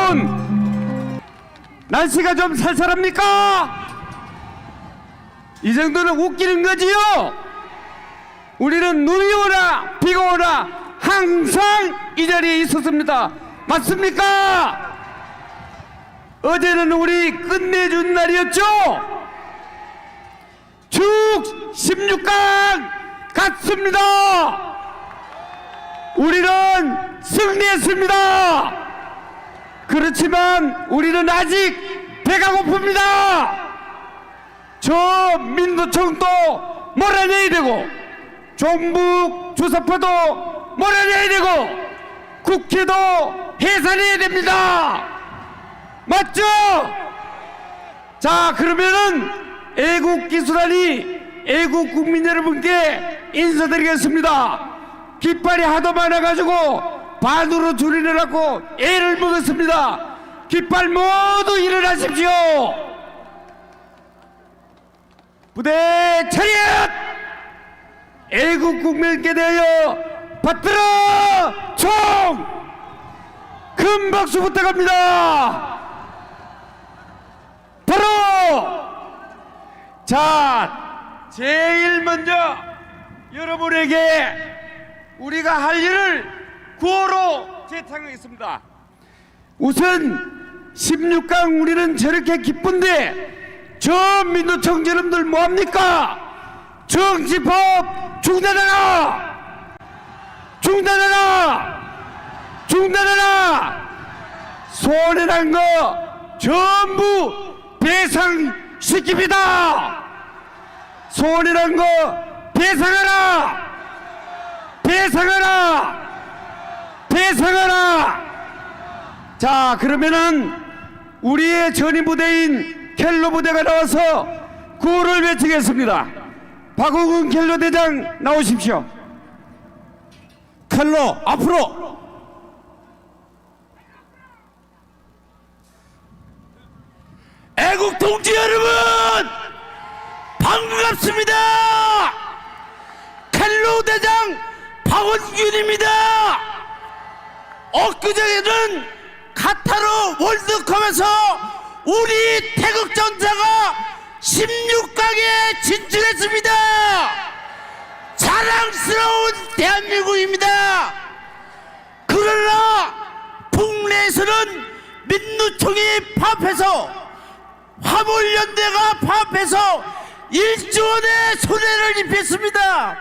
여러분, 날씨가 좀 살살합니까? 이 정도는 웃기는 거지요? 우리는 눈이 오나 비가 오나 항상 이 자리에 있었습니다. 맞습니까? 어제는 우리 끝내준 날이었죠? 쭉 16강 갔습니다. 우리는 승리했습니다. 그렇지만 우리는 아직 배가 고픕니다. 저 민노총도 몰아내야 되고, 종북 주사파도 몰아내야 되고, 국회도 해산해야 됩니다. 맞죠? 자, 그러면은 애국기술단이 애국 국민 여러분께 인사드리겠습니다. 깃발이 하도 많아가지고 반으로 줄이느라고 애를 먹었습니다. 깃발 모두 일어나십시오. 부대 차렷! 애국 국민께 대하여 받들어 총! 큰 박수 부탁합니다. 바로 자, 제일 먼저 여러분에게 우리가 할 일을 구호로 제창하겠습니다. 우선 16강 우리는 저렇게 기쁜데 저 민노총 여러분들 뭐합니까? 정치법 중단하라! 중단하라! 중단하라! 손해난 거 전부 배상시킵니다. 손해난 거 배상하라! 배상하라! 배상하라! 자, 그러면은 우리의 전위부대인 켈로 부대가 나와서 구호를 외치겠습니다. 박우근 켈로 대장 나오십시오. 켈로 앞으로! 애국 동지 여러분, 반갑습니다. 켈로 대장 박원균입니다. 엊그제는 카타르 월드컵에서 우리 태극전사가 16강에 진출했습니다. 자랑스러운 대한민국입니다. 그러나 국내에서는 민노총이 파업해서 화물연대가 파업해서 1조 원의 손해를 입혔습니다.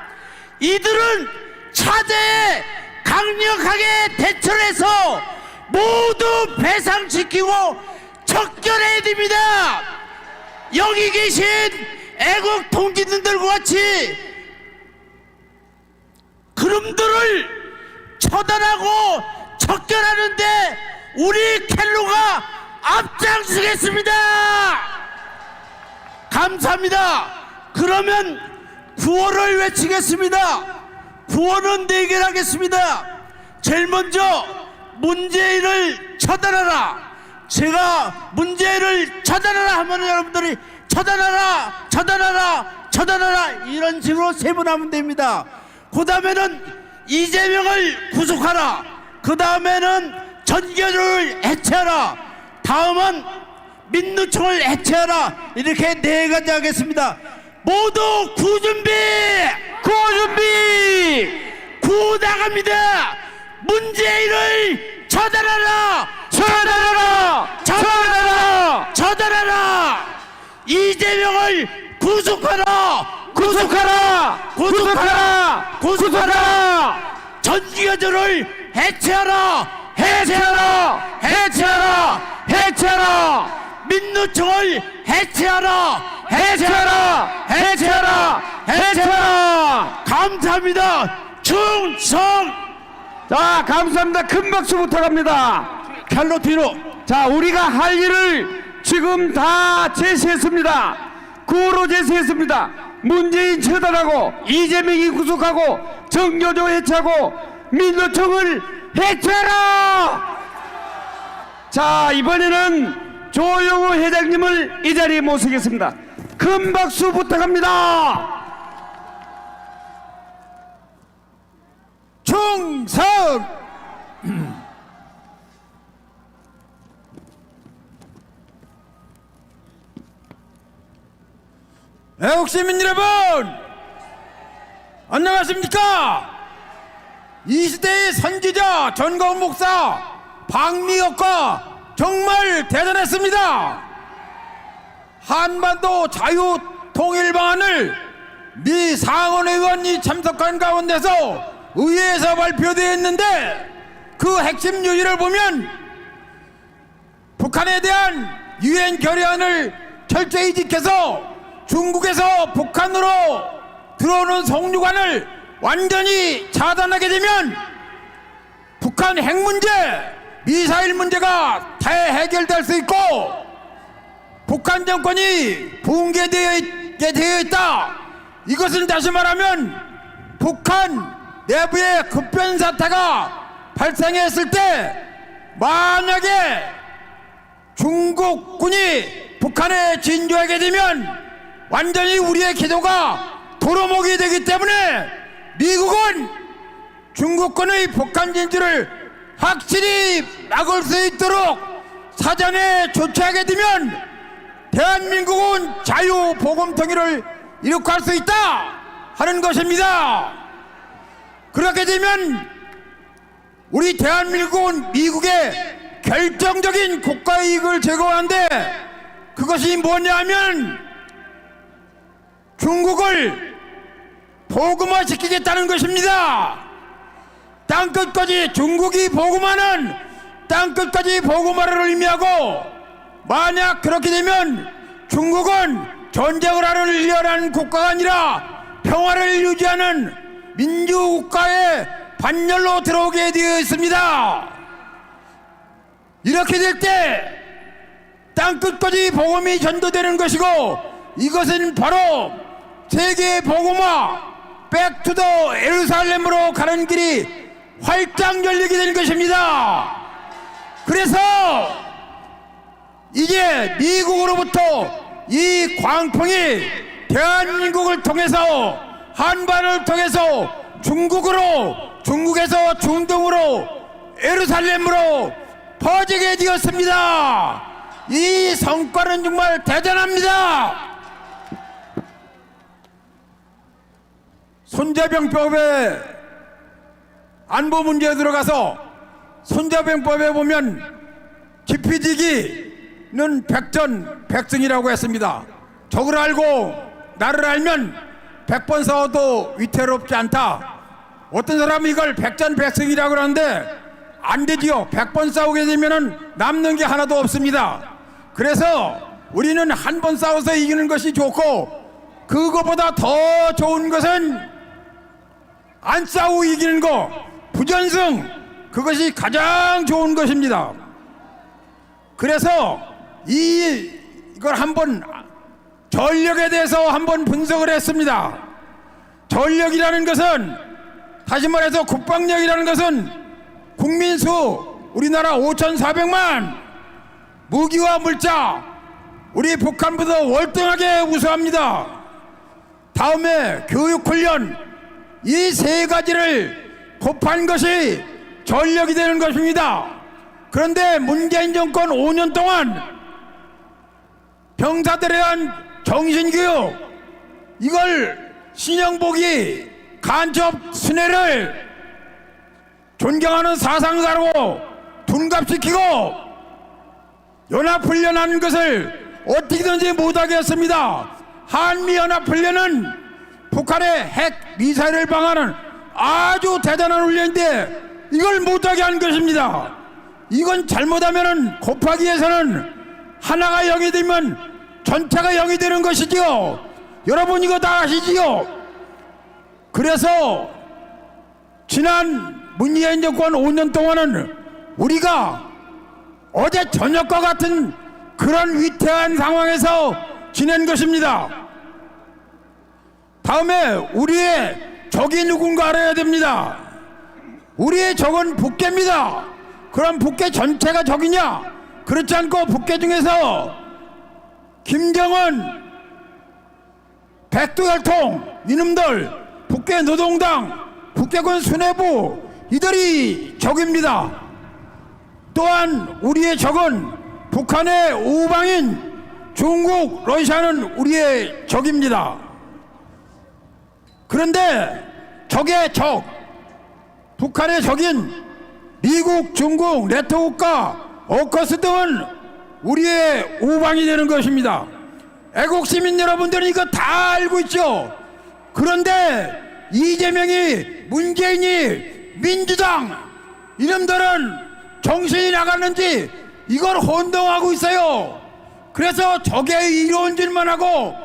이들은 차제에 강력하게 대처를 해서 모두 배상시키고 척결해야 됩니다. 여기 계신 애국 동지들과 같이 그놈들을 처단하고 척결하는데 우리 켈로가 앞장서겠습니다. 감사합니다. 그러면 구호를 외치겠습니다. 구호는 4개를 하겠습니다. 제일 먼저 문재인을 처단하라. 제가 문재인을 처단하라 하면 여러분들이 처단하라, 처단하라, 처단하라 이런 식으로 세분하면 됩니다. 그 다음에는 이재명을 구속하라. 그 다음에는 전교조를 해체하라. 다음은 민노총을 해체하라. 이렇게 4가지 하겠습니다. 모두 구준비! 구준비! 구 나갑니다. 문재인을 처단하라! 처단하라! 처단하라! 처단하라! 이재명을 구속하라! 구속하라! 구속하라! 구속하라! 전기여조를 해체하라! 해체하라! 해체하라! 해체하라! 민노총을 해체하라! 해체하라! 해체하라! 해체하라! 감사합니다. 충성! 자, 감사합니다. 큰 박수 부탁합니다. 칼로 뒤로. 자, 우리가 할 일을 지금 다 제시했습니다. 구호로 제시했습니다. 문재인 처단하고 이재명이 구속하고 정교조 해체하고 민노총을 해체하라! 자, 이번에는 조영호 회장님을 이 자리에 모시겠습니다. 큰 박수 부탁합니다. 충성! 애국 시민 여러분, 안녕하십니까? 이 시대의 선지자 전가훈 목사 방미혁과 정말 대단했습니다. 한반도 자유통일 방안을 미 상원의원이 참석한 가운데서 의회에서 발표되었는데, 그 핵심 요지를 보면 북한에 대한 유엔 결의안을 철저히 지켜서 중국에서 북한으로 들어오는 송유관을 완전히 차단하게 되면 북한 핵 문제, 미사일 문제가 대해결될 수 있고 북한 정권이 붕괴되어 있다. 이것은 다시 말하면 북한 내부의 급변 사태가 발생했을 때 만약에 중국군이 북한에 진주하게 되면 완전히 우리의 기도가 도로목이 되기 때문에 미국은 중국군의 북한 진주를 확실히 막을 수 있도록 사전에 조치하게 되면 대한민국은 자유보금통일을 이룩할 수 있다 하는 것입니다. 그렇게 되면 우리 대한민국은 미국의 결정적인 국가이익을 제거하는데, 그것이 뭐냐 하면 중국을 보금화시키겠다는 것입니다. 땅끝까지 중국이 보금화는 땅끝까지 보금화를 의미하고, 만약 그렇게 되면 중국은 전쟁을 하려는 국가가 아니라 평화를 유지하는 민주국가의 반열로 들어오게 되어 있습니다. 이렇게 될 때 땅끝까지 복음이 전도되는 것이고, 이것은 바로 세계 복음화 백투더 예루살렘으로 가는 길이 활짝 열리게 되는 것입니다. 그래서 이제 미국으로부터 이 광풍이 대한민국을 통해서, 한반을 통해서 중국으로, 중국에서 중동으로, 예루살렘으로 퍼지게 되었습니다. 이 성과는 정말 대단합니다. 손자병법에 안보 문제에 들어가서 손자병법에 보면 기피지기는 백전백승이라고 했습니다. 적을 알고 나를 알면 100번 싸워도 위태롭지 않다. 어떤 사람은 이걸 백전백승이라고 하는데 안 되지요. 100번 싸우게 되면 남는 게 하나도 없습니다. 그래서 우리는 한 번 싸워서 이기는 것이 좋고, 그거보다 더 좋은 것은 안 싸우고 이기는 거, 부전승, 그것이 가장 좋은 것입니다. 그래서 이걸 한번 전력에 대해서 한번 분석을 했습니다. 전력이라는 것은, 다시 말해서 국방력이라는 것은 국민수 우리나라 5,400만, 무기와 물자 우리 북한보다 월등하게 우수합니다. 다음에 교육훈련, 이 세 가지를 곱한 것이 전력이 되는 것입니다. 그런데 문재인 정권 5년 동안 병사들에 대한 정신교육, 이걸 신영복이 간첩 순회를 존경하는 사상가로 둔갑시키고 연합훈련하는 것을 어떻게든지 못하게 했습니다. 한미연합훈련은 북한의 핵 미사일을 방어하는 아주 대단한 훈련인데 이걸 못하게 한 것입니다. 이건 잘못하면 곱하기에서는 하나가 0이 되면 전체가 0이 되는 것이지요. 여러분 이거 다 아시지요? 그래서 지난 문재인 정권 5년 동안은 우리가 어제 저녁과 같은 그런 위태한 상황에서 지낸 것입니다. 다음에 우리의 적이 누군가 알아야 됩니다. 우리의 적은 북괴입니다. 그럼 북괴 전체가 적이냐? 그렇지 않고 북괴 중에서 김정은, 백두혈통 이놈들, 북괴 노동당, 북괴군 수뇌부, 이들이 적입니다. 또한 우리의 적은 북한의 우방인 중국, 러시아는 우리의 적입니다. 그런데 적의 적, 북한의 적인 미국, 중국, 네트워크가 오커스 등은 우리의 우방이 되는 것입니다. 애국 시민 여러분들은 이거 다 알고 있죠. 그런데 이재명이, 문재인이, 민주당 이놈들은 정신이 나갔는지 이걸 혼동하고 있어요. 그래서 적의 이로운 짓만 하고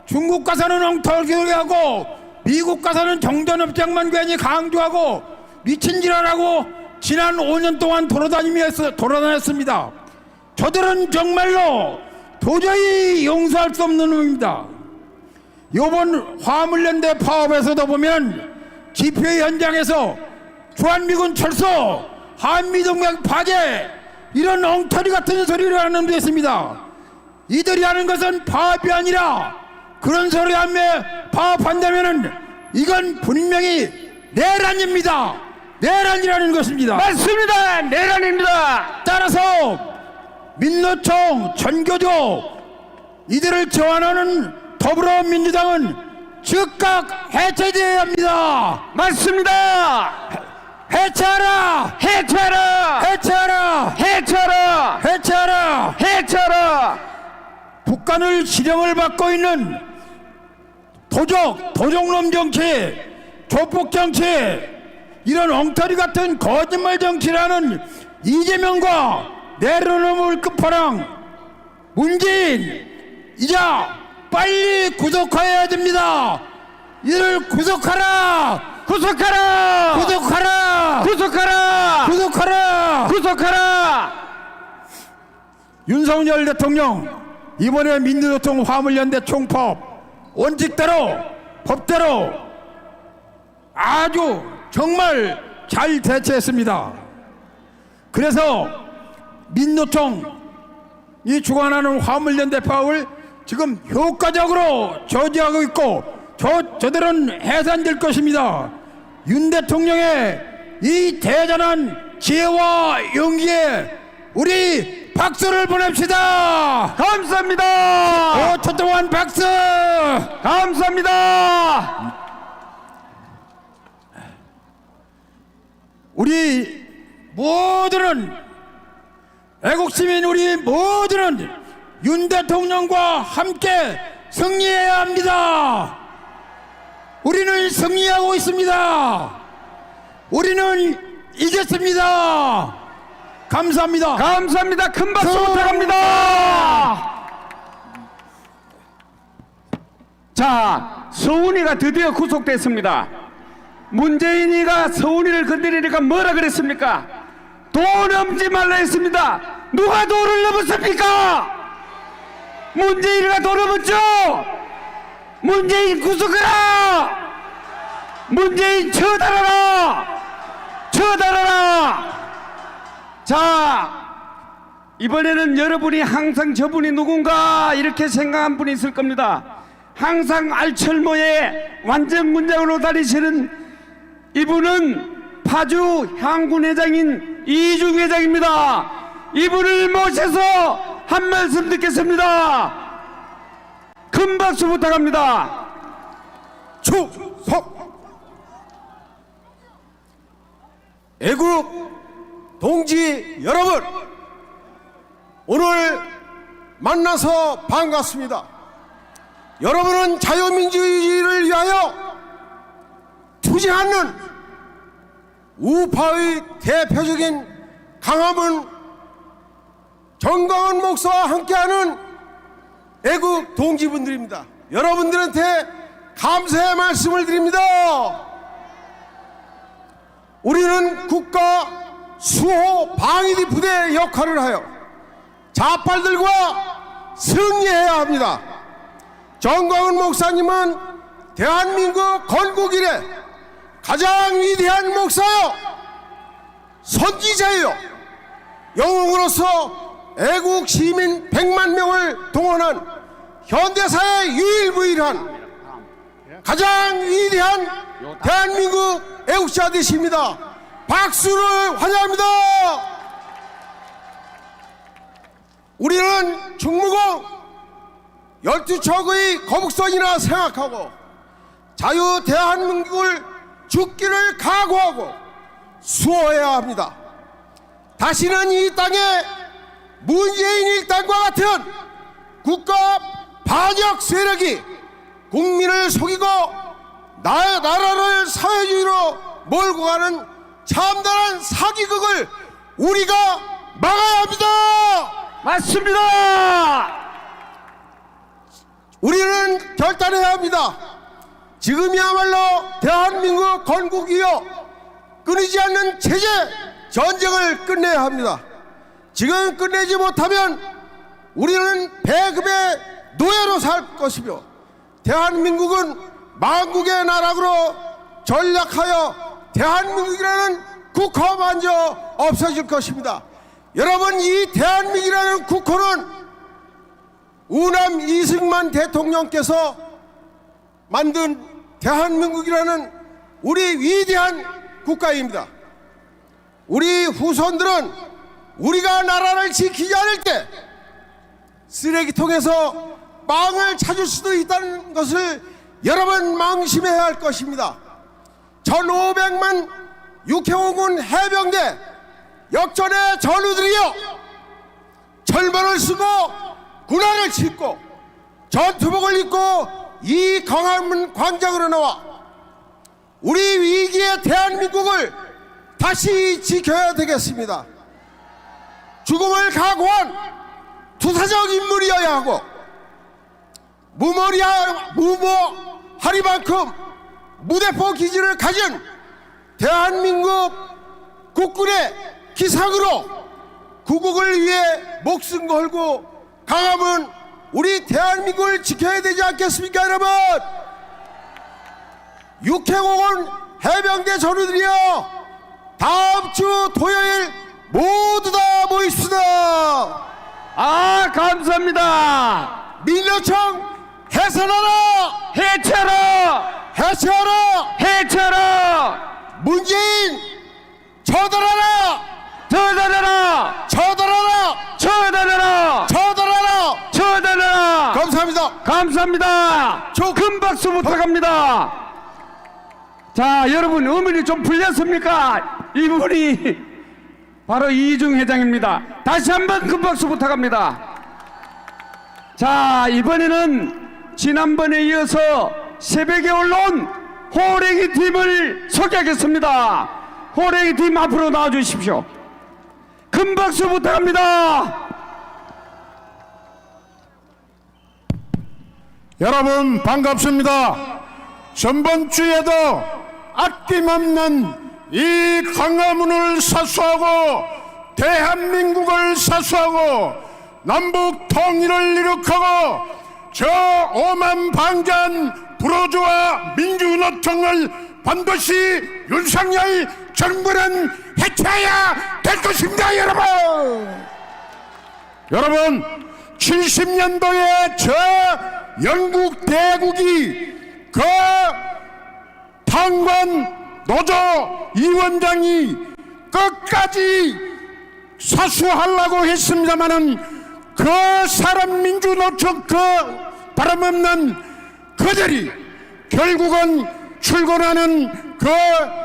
중국 가서는 엉터리 하고 미국 가서는 정전협정만 괜히 강조하고 미친 짓하라고 지난 5년 동안 돌아다녔습니다. 저들은 정말로 도저히 용서할 수 없는 놈입니다. 이번 화물연대 파업에서도 보면 집회 현장에서 주한미군 철수, 한미동맹 파괴 이런 엉터리 같은 소리를 하는 데 있습니다. 이들이 하는 것은 파업이 아니라 그런 소리 하며 파업한다면은 이건 분명히 내란입니다. 내란이라는 것입니다. 맞습니다. 내란입니다. 따라서 민노총, 전교조 이들을 지원하는 더불어민주당은 즉각 해체되어야 합니다. 맞습니다. 해체하라! 해체하라. 해체하라! 해체하라. 해체하라! 해체하라. 북한을 지령을 받고 있는 도적놈 정치, 조폭 정치, 이런 엉터리 같은 거짓말 정치라는 이재명과 내로놈을 끝판왕 문재인 이제 빨리 구속해야 됩니다. 이를 구속하라! 구속하라. 구속하라! 구속하라. 구속하라! 구속하라. 윤석열 대통령 이번에 민주노총 화물연대 총파업 원칙대로 법대로 아주 정말 잘 대처했습니다. 그래서 민노총이 주관하는 화물연대 파업을 지금 효과적으로 저지하고 있고 저들은 해산될 것입니다. 윤 대통령의 이 대단한 지혜와 용기에 우리 박수를 보냅시다. 감사합니다. 5초 동안 박수. 감사합니다. 우리 모두는 애국시민 우리 모두는 윤 대통령과 함께 승리해야 합니다. 우리는 승리하고 있습니다. 우리는 이겼습니다. 감사합니다. 감사합니다. 큰 박수 부탁합니다. 자, 서훈이가 드디어 구속됐습니다. 문재인이가 서훈이를 건드리니까 뭐라 그랬습니까? 도 넘지 말라 했습니다. 누가 도를 넘었습니까? 문재인이가 도 넘었죠? 문재인 구속하라! 문재인 처단하라! 처단하라! 자, 이번에는 여러분이 항상 저분이 누군가 이렇게 생각한 분이 있을 겁니다. 항상 알철모에 완전 문장으로 다니시는 이분은 파주 향군 회장인 이중 회장입니다. 이분을 모셔서 한 말씀 듣겠습니다. 큰 박수 부탁합니다. 축석 애국 동지 여러분, 오늘 만나서 반갑습니다. 여러분은 자유민주주의를 위하여 투쟁하는 우파의 대표적인 강화문 정광훈 목사와 함께하는 애국 동지분들입니다. 여러분들한테 감사의 말씀을 드립니다. 우리는 국가 수호 방위대 부대의 역할을 하여 자팔들과 승리해야 합니다. 정광훈 목사님은 대한민국 건국 이래 가장 위대한 목사요, 선지자요, 영웅으로서 애국 시민 100만 명을 동원한 현대사의 유일무이한 가장 위대한 대한민국 애국자 되십니다. 박수를 환영합니다. 우리는 충무공 12척의 거북선이라 생각하고 자유 대한민국을 죽기를 각오하고 수호해야 합니다. 다시는 이 땅에 문재인 일당과 같은 국가 반역 세력이 국민을 속이고 나라를 사회주의로 몰고 가는 참담한 사기극을 우리가 막아야 합니다. 맞습니다. 우리는 결단해야 합니다. 지금이야말로 대한민국 건국이요 끊이지 않는 체제 전쟁을 끝내야 합니다. 지금 끝내지 못하면 우리는 배급의 노예로 살 것이며 대한민국은 망국의 나락으로 전락하여 대한민국이라는 국호마저 없어질 것입니다. 여러분, 이 대한민국이라는 국호는 우남 이승만 대통령께서 만든 대한민국이라는 우리 위대한 국가입니다. 우리 후손들은 우리가 나라를 지키지 않을 때 쓰레기통에서 빵을 찾을 수도 있다는 것을 여러분 망심해야 할 것입니다. 1500만 육해공군 해병대 역전의 전우들이여 철문을 쓰고 군화를 싣고 전투복을 입고 이 광화문 광장으로 나와 우리 위기의 대한민국을 다시 지켜야 되겠습니다. 죽음을 각오한 투사적 인물이어야 하고 무모하리만큼 무대포 기질을 가진 대한민국 국군의 기상으로 구국을 위해 목숨 걸고 강함은 우리 대한민국을 지켜야 되지 않겠습니까, 여러분? 육해공군 해병대 전우들이여 다음 주 토요일 모두 다 모입시다. 아, 감사합니다. 민노총 해산하라! 해체하라! 해체하라! 해체하라! 문재인 처단하라! 처단하라! 처단하라! 처단하라! 처단하라! 처단하라! 감사합니다. 감사합니다. 큰 박수 부탁합니다. 자, 여러분, 의문이 좀 풀렸습니까? 이분이 바로 이중 회장입니다. 다시 한번 큰 박수 부탁합니다. 자, 이번에는 지난번에 이어서 새벽에 올라온 호랭이 팀을 소개하겠습니다. 호랭이 팀 앞으로 나와주십시오. 큰 박수 부탁합니다. 여러분 반갑습니다. 전번주에도 아낌없는 이 광화문을 사수하고 대한민국을 사수하고 남북 통일을 이룩하고 저 오만방자한 불호주와 민주노총을 반드시 윤석열 정부는 해체해야 될 것입니다. 여러분 70년도에 저 영국 대국이 그 탄관 노조 위원장이 끝까지 사수하려고 했습니다마는 그 사람 민주노총 그 바람없는 그들이 결국은 출근하는 그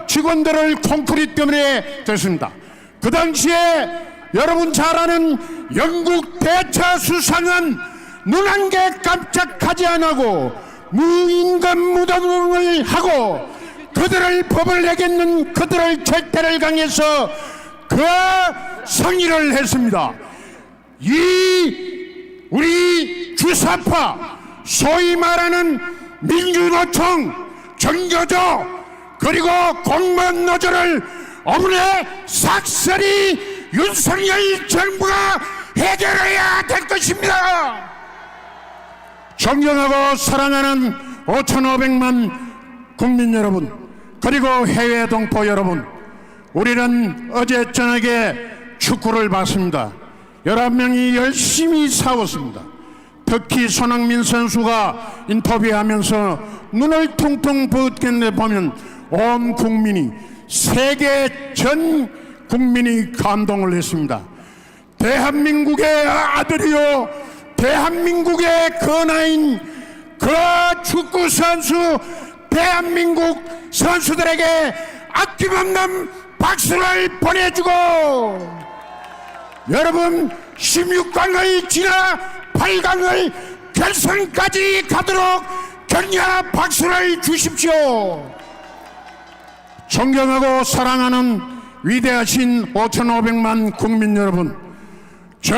직원들을 콩쿠리 때문에 됐습니다. 그 당시에 여러분 잘 아는 영국 대차 수상은 눈 한 개 깜짝하지 않고 무임금 무덤을 하고 그들을 법을 내겠는 그들을 절대를 강해서 그 상의를 했습니다. 이 우리 주사파 소위 말하는 민주노총 정교조 그리고 공무원노조를 어머니 싹쓸이 윤석열 정부가 해결해야 될 것입니다. 존경하고 사랑하는 5,500만 국민 여러분 그리고 해외 동포 여러분, 우리는 어제 저녁에 축구를 봤습니다. 11명이 열심히 싸웠습니다. 특히 손흥민 선수가 인터뷰하면서 눈을 퉁퉁 부었겠네 보면 온 국민이 세계 전 국민이 감동을 했습니다. 대한민국의 아들이요 대한민국의 근아인 그 축구 선수 대한민국 선수들에게 아낌없는 박수를 보내주고 여러분 16강을 지나 8강을 결승까지 가도록 격려 박수를 주십시오. 존경하고 사랑하는 위대하신 5,500만 국민 여러분, 저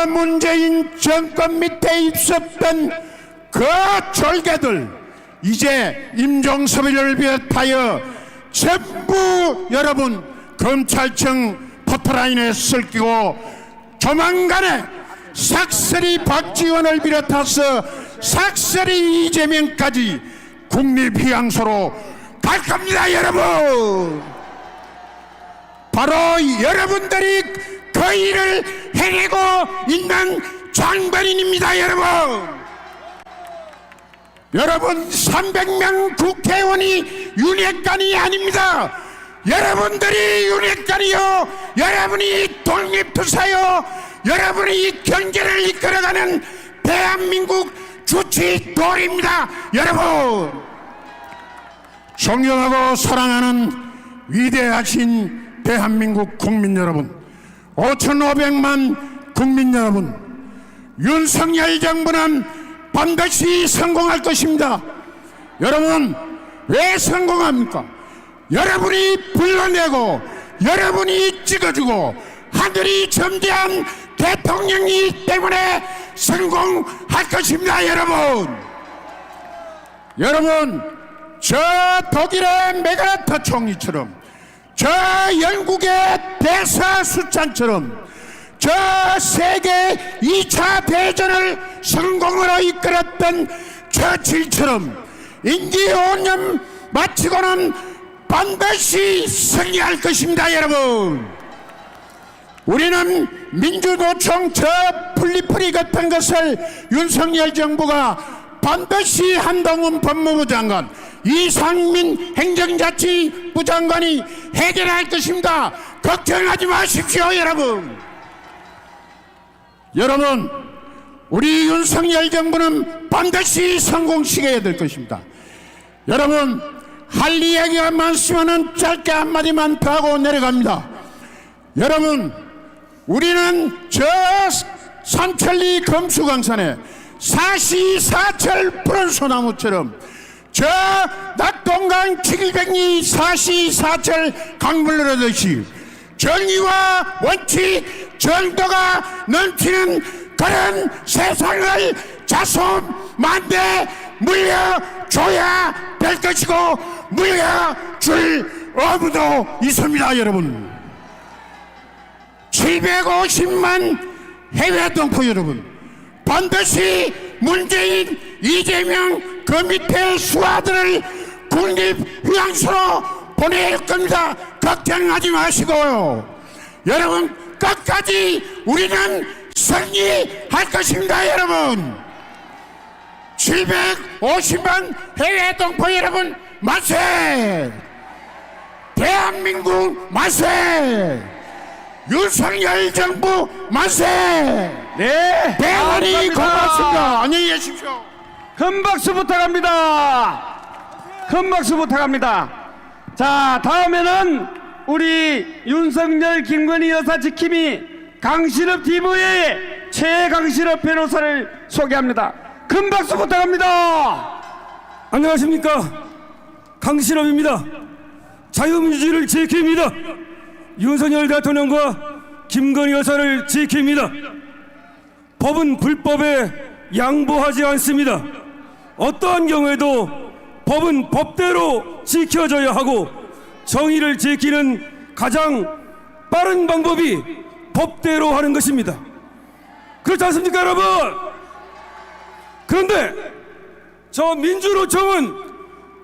문재인 정권 밑에 있었던 그 졸개들 이제 임종섭이를 비롯하여 전부 여러분 검찰청 포토라인에 쓸기고 조만간에 삭슬이 박지원을 비롯해서 삭슬이 이재명까지 국립휴양소로 갈 겁니다. 여러분, 바로 여러분들이 그 일을 해내고 있는 장본인입니다. 여러분 300명 국회의원이 윤핵관이 아닙니다. 여러분들이 윤핵관이요, 여러분이 독립투사요, 여러분이 경제를 이끌어가는 대한민국 주치돌입니다. 여러분, 존경하고 사랑하는 위대하신 대한민국 국민 여러분, 5,500만 국민 여러분, 윤석열 정부는 반드시 성공할 것입니다. 여러분, 왜 성공합니까? 여러분이 불러내고 여러분이 찍어주고 하늘이 점대한 대통령이기 때문에 성공할 것입니다. 여러분, 저 독일의 메가라타 총리처럼, 저 영국의 대사수찬처럼, 저 세계 2차 대전을 성공으로 이끌었던 처칠처럼 임기 5년 마치고는 반드시 승리할 것입니다. 여러분, 우리는 민주노총 저 플리프리 같은 것을 윤석열 정부가 반드시 한동훈 법무부 장관, 이상민 행정자치부 장관이 해결할 것입니다. 걱정하지 마십시오. 여러분, 우리 윤석열 정부는 반드시 성공시켜야 될 것입니다. 여러분, 할 이야기가 많으면 짧게 한마디만 더 하고 내려갑니다. 여러분, 우리는 저 삼천리 금수강산에 사시사철 푸른 소나무처럼, 저 낙동강 700리 사시사철 강물 흐르듯이 정의와 원칙, 정도가 넘치는 그런 세상을 자손만대 물려줘야 될 것이고, 물려줄 의무도 있습니다. 여러분, 750만 해외 동포 여러분, 반드시 문재인, 이재명 그 밑에 수하들을 국립휴양소로 보낼 겁니다. 걱정하지 마시고요. 여러분, 끝까지 우리는 승리할 것입니다. 여러분, 750만 해외 동포 여러분, 만세! 대한민국 만세! 윤석열 정부 만세! 네, 대단히 고맙습니다. 안녕히 계십시오. 큰 박수 부탁합니다. 큰 박수 부탁합니다. 자, 다음에는 우리 윤석열 김건희 여사 지킴이 강신업 TV의 최강신업 변호사를 소개합니다. 큰 박수 부탁합니다. 안녕하십니까, 강신업입니다. 자유민주주의를 지킵니다. 윤석열 대통령과 김건희 여사를 지킵니다. 법은 불법에 양보하지 않습니다. 어떠한 경우에도 법은 법대로 지켜져야 하고, 정의를 지키는 가장 빠른 방법이 법대로 하는 것입니다. 그렇지 않습니까, 여러분? 그런데 저 민주노총은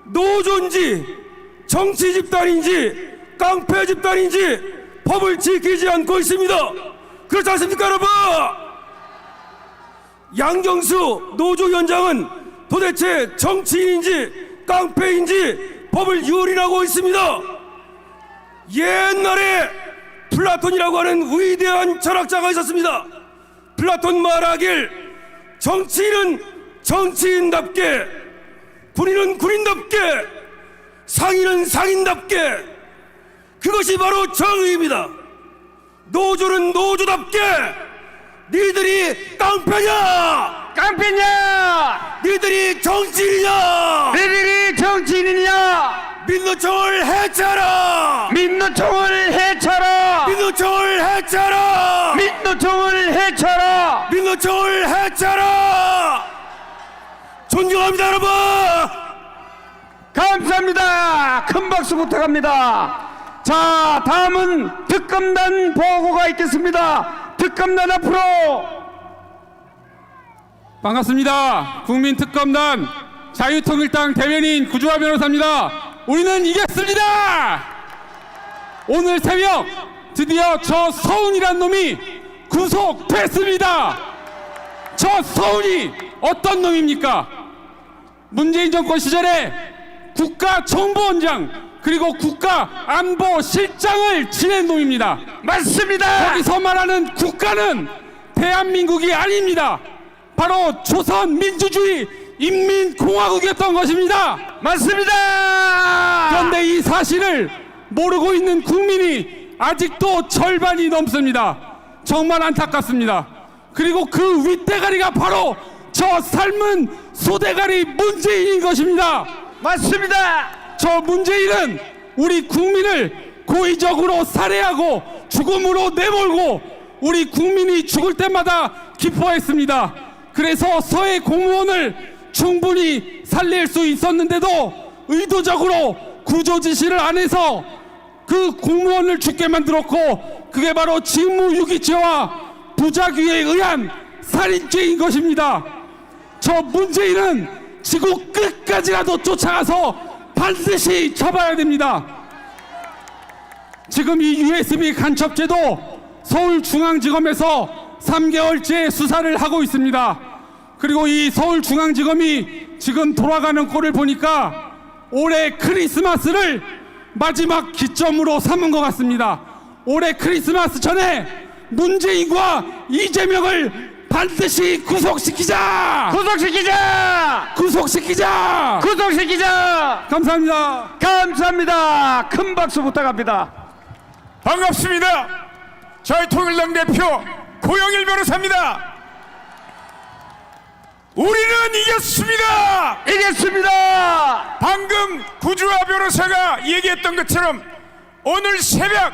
노조인지 정치 집단인지 깡패 집단인지 법을 지키지 않고 있습니다. 그렇지 않습니까, 여러분? 양경수 노조위원장은 도대체 정치인인지 깡패인지 법을 유린하고 있습니다. 옛날에 플라톤이라고 하는 위대한 철학자가 있었습니다. 플라톤 말하길, 정치인은 정치인답게, 군인은 군인답게, 상인은 상인답게, 그것이 바로 정의입니다. 노조는 노조답게, 니들이 깡패냐? 깡패냐? 니들이 정치인이냐? 니들이 정치인이냐? 민노총을 해체하라! 민노총을 해쳐라! 민노총을 해체하라! 민노총을 해쳐라! 민노총을 해체하라! 존경합니다, 여러분! 감사합니다. 큰 박수 부탁합니다. 자, 다음은 특검단 보고가 있겠습니다. 특검단 앞으로. 반갑습니다. 국민특검단 자유통일당 대변인 구주화 변호사입니다. 우리는 이겼습니다. 오늘 새벽 드디어 저 서훈이란 놈이 구속됐습니다. 저 서훈이 어떤 놈입니까? 문재인 정권 시절에 국가정보원장 그리고 국가안보실장을 지낸 놈입니다. 맞습니다. 여기서 말하는 국가는 대한민국이 아닙니다. 바로 조선민주주의 인민공화국이었던 것입니다. 맞습니다. 그런데 이 사실을 모르고 있는 국민이 아직도 절반이 넘습니다. 정말 안타깝습니다. 그리고 그 윗대가리가 바로 저 삶은 소대가리 문재인인 것입니다. 맞습니다. 저 문재인은 우리 국민을 고의적으로 살해하고 죽음으로 내몰고 우리 국민이 죽을 때마다 기뻐했습니다. 그래서 서해 공무원을 충분히 살릴 수 있었는데도 의도적으로 구조 지시를 안 해서 그 공무원을 죽게 만들었고, 그게 바로 직무유기죄와 부작위에 의한 살인죄인 것입니다. 저 문재인은 지구 끝까지라도 쫓아가서 반드시 잡아야 됩니다. 지금 이 USB 간첩죄도 서울중앙지검에서 3개월째 수사를 하고 있습니다. 그리고 이 서울중앙지검이 지금 돌아가는 꼴을 보니까 올해 크리스마스를 마지막 기점으로 삼은 것 같습니다. 올해 크리스마스 전에 문재인과 이재명을 반드시 구속시키자! 구속시키자! 구속시키자! 구속시키자! 감사합니다. 감사합니다. 큰 박수 부탁합니다. 반갑습니다. 저희 통일당 대표 고영일 변호사입니다. 우리는 이겼습니다. 이겼습니다. 방금 구주화 변호사가 얘기했던 것처럼 오늘 새벽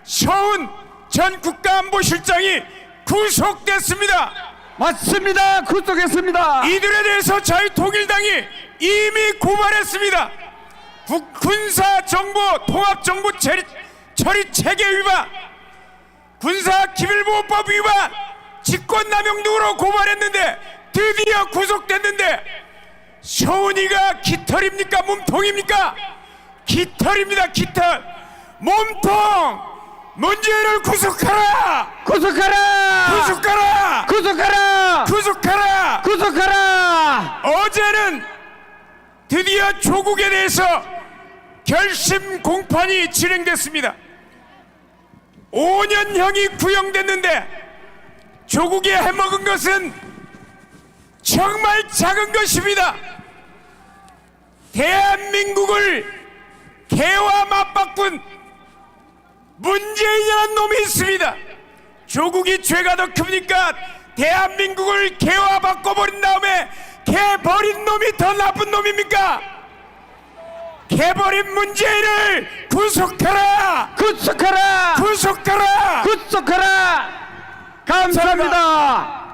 서훈 전 국가안보실장이 구속됐습니다. 맞습니다. 구속했습니다. 이들에 대해서 저희 통일당이 이미 고발했습니다. 군사정보 통합정보 처리 체계 위반, 군사기밀보호법 위반, 직권남용 등으로 고발했는데 드디어 구속됐는데, 서훈이가 깃털입니까 몸통입니까? 깃털입니다. 깃털. 몸통 문재인을 구속하라! 구속하라! 구속하라! 구속하라! 구속하라! 구속하라! 어제는 드디어 조국에 대해서 결심 공판이 진행됐습니다. 5년형이 구형됐는데 조국이 해먹은 것은 정말 작은 것입니다. 대한민국을 개와 맞바꾼 문재인이라는 놈이 있습니다. 조국이 죄가 더 큽니까? 대한민국을 개와 바꿔버린 다음에 개 버린 놈이 더 나쁜 놈입니까? 개 버린 문재인을 구속하라! 구속하라! 구속하라! 구속하라! 감사합니다.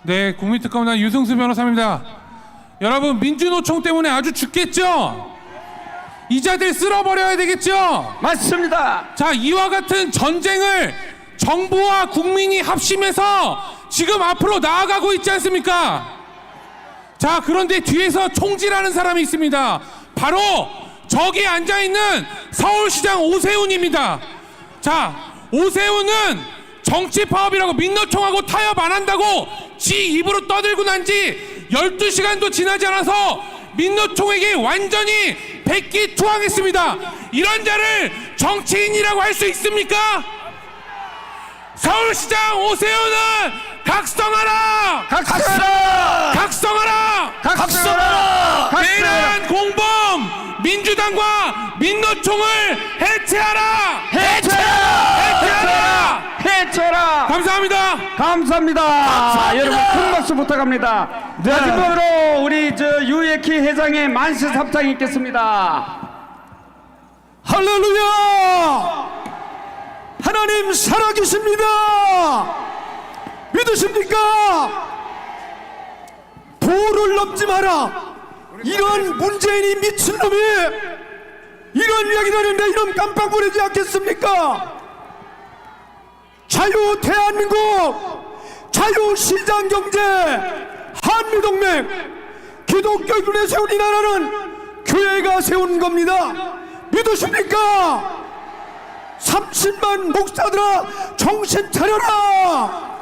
네, 국민특검단 유승수 변호사입니다. 여러분, 민주노총 때문에 아주 죽겠죠? 이자들 쓸어버려야 되겠죠? 맞습니다. 자, 이와 같은 전쟁을 정부와 국민이 합심해서 지금 앞으로 나아가고 있지 않습니까? 자, 그런데 뒤에서 총질하는 사람이 있습니다. 바로 저기 앉아있는 서울시장 오세훈입니다. 자, 오세훈은 정치 파업이라고 민노총하고 타협 안 한다고 지 입으로 떠들고 난 지 12시간도 지나지 않아서 민노총에게 완전히 백기투항했습니다. 이런 자를 정치인이라고 할 수 있습니까? 서울시장 오세훈은 각성하라! 각성하라! 각성하라! 각성하라! 내란 공범 민주당과 민노총을 해체하라! 해체라. 감사합니다. 감사합니다. 여러분 큰 박수 부탁합니다. 마지막으로 우리 유예키 회장의 만세 합창이 있겠습니다. 할렐루야! 하나님 살아계십니다! 믿으십니까? 도를 넘지 마라! 이런 문재인이 미친놈이 이런 이야기를 하는데 이놈 깜빡거리지 않겠습니까? 자유 대한민국, 자유 시장 경제, 한미동맹, 기독교인들이 세운 이 나라는 교회가 세운 겁니다. 믿으십니까? 30만 목사들아 정신 차려라!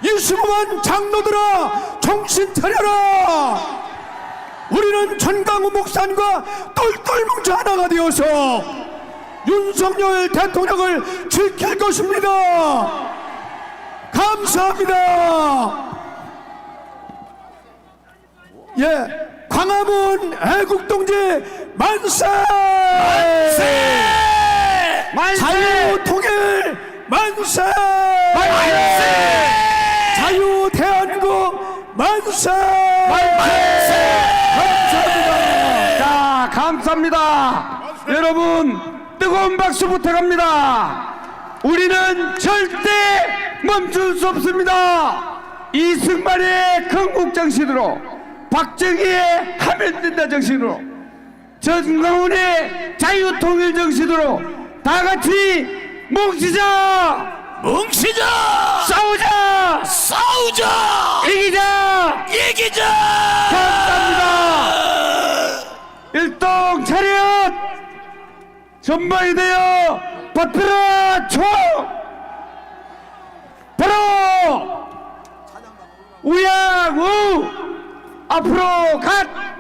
25만 장로들아 정신 차려라! 우리는 전강우 목사님과 똘똘 뭉쳐 하나가 되어서 윤석열 대통령을 지킬 것입니다. 감사합니다. 예, 광화문 애국동지 만세! 자유통일 만세! 자유 대한민국 만세! 자, 감사합니다. 여러분 뜨거운 박수 부탁합니다. 우리는 절대 멈출 수 없습니다. 이승만의 건국정신으로, 박정희의 하면 된다 정신으로, 전광훈의 자유통일 정신으로 다 같이 뭉치자! 싸우자! 이기자! 감사합니다. 일동 차렷! 전방이 되어 받들어 총! 바로 우양우 앞으로 갓!